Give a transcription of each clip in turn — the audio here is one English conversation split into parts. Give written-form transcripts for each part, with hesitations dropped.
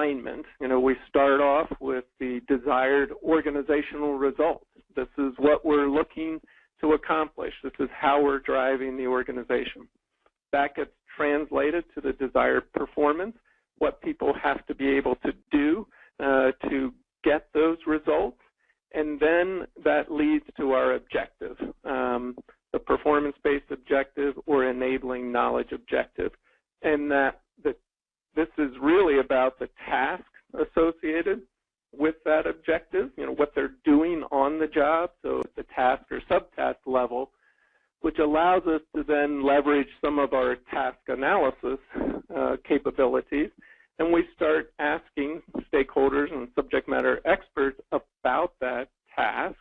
alignment, we start off with the desired organizational results. This is what we're looking to accomplish. This is how we're driving the organization. That gets translated to the desired performance, what people have to be able to do to get those results, and then that leads to our objective, the performance-based objective or enabling knowledge objective. And this is really about the task associated with that objective, what they're doing on the job, so at the task or subtask level, which allows us to then leverage some of our task analysis capabilities, and we start asking stakeholders and subject matter experts about that task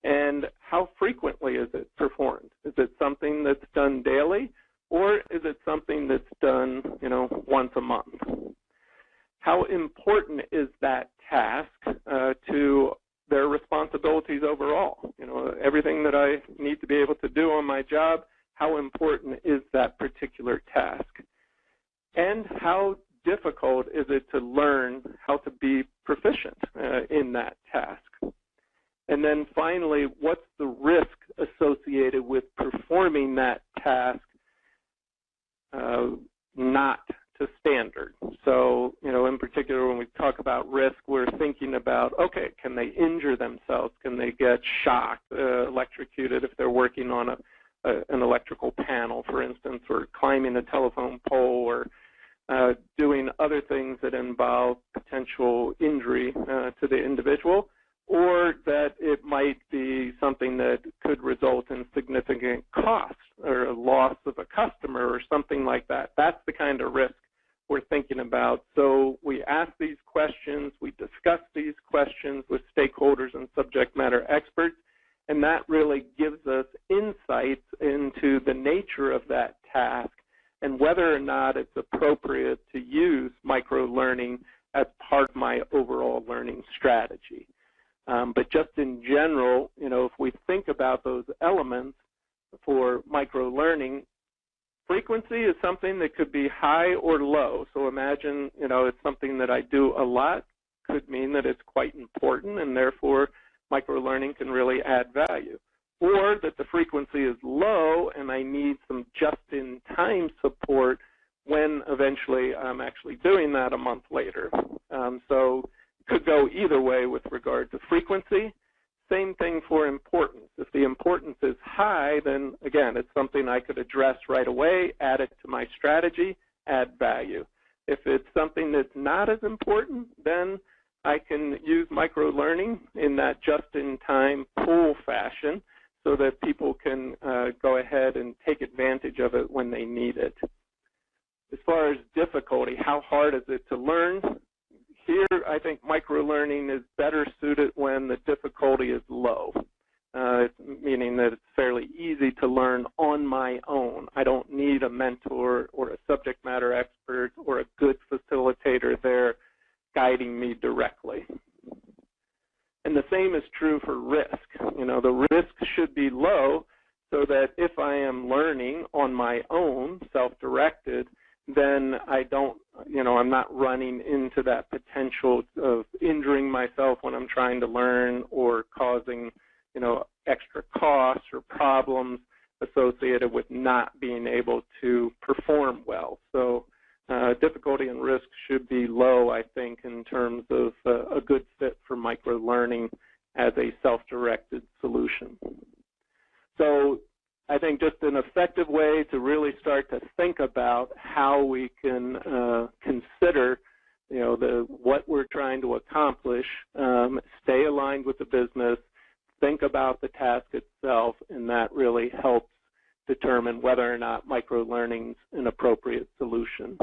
and how frequently is it performed. Is it something that's done daily, or is it something that's done, once a month? How important is that task to their responsibilities overall? Everything that I need to be able to do on my job, how important is that particular task? And how difficult is it to learn how to be proficient in that task? And then finally, what's the risk associated with performing that task not to standard? So, in particular, when we talk about risk, we're thinking about, okay, can they injure themselves? Can they get shocked, electrocuted if they're working on an electrical panel, for instance, or climbing a telephone pole, or doing other things that involve potential injury to the individual, or that it might be something that could result in significant cost or a loss of a customer or something like that. That's the kind of risk we're thinking about. So we ask these questions, we discuss these questions with stakeholders and subject matter experts, and that really gives us insights into the nature of that task and whether or not it's appropriate to use micro-learning as part of my overall learning strategy. But just in general, if we think about those elements for micro-learning, frequency is something that could be high or low. So imagine, it's something that I do a lot, could mean that it's quite important, and therefore micro-learning can really add value. Or that the frequency is low and I need some just-in-time support when eventually I'm actually doing that a month later. So it could go either way with regard to frequency. Same thing for importance. If the importance is high, then again, it's something I could address right away, add it to my strategy, add value. If it's something that's not as important, then I can use micro-learning in that just-in-time pull fashion so that people can go ahead and take advantage of it when they need it. As far as difficulty, how hard is it to learn? Here, I think micro-learning is better suited when the difficulty is low, meaning that it's fairly easy to learn on my own. I don't need a mentor or a subject matter expert or a good facilitator there guiding me directly. And the same is true for risk. The risk should be low so that if I am learning on my own, self-directed, then I don't, I'm not running into that potential of injuring myself when I'm trying to learn or causing, extra costs or problems associated with not being able to perform well. So difficulty and risk should be low, I think, in terms of a good fit for micro-learning as a self-directed solution. So I think just an effective way to really start to think about how we can consider, what we're trying to accomplish, stay aligned with the business, think about the task itself, and that really helps determine whether or not micro-learning is an appropriate solution.